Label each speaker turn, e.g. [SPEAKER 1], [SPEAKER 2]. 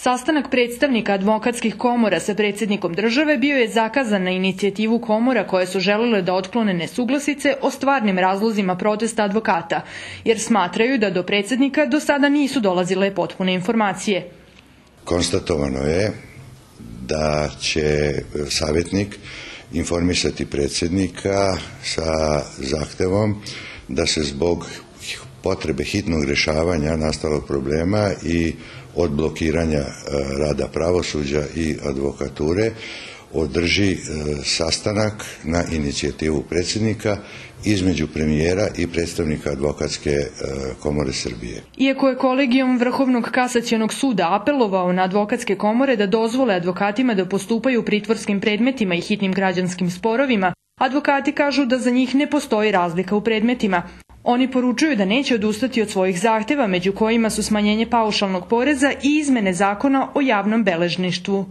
[SPEAKER 1] Sastanak predstavnika advokatskih komora sa predsjednikom države bio je zakazan na inicijativu komora koje su želele da otklone nesuglasice o stvarnim razlozima protesta advokata, jer smatraju da do predsjednika do sada nisu dolazile potpune informacije.
[SPEAKER 2] Konstatovano je da će savjetnik informisati predsjednika sa zahtevom da se zbog potrebe hitnog rješavanja nastalog problema i odblokiranja rada pravosuđa i advokature održi sastanak na inicijativu predsjednika između premijera i predstavnika Advokatske komore Srbije.
[SPEAKER 1] Iako je kolegijum Vrhovnog kasacionog suda apelovao na advokatske komore da dozvole advokatima da postupaju u pritvorskim predmetima i hitnim građanskim sporovima, advokati kažu da za njih ne postoji razlika u predmetima. Oni poručuju da neće odustati od svojih zahtjeva, među kojima su smanjenje paušalnog poreza i izmene zakona o javnom beležništvu.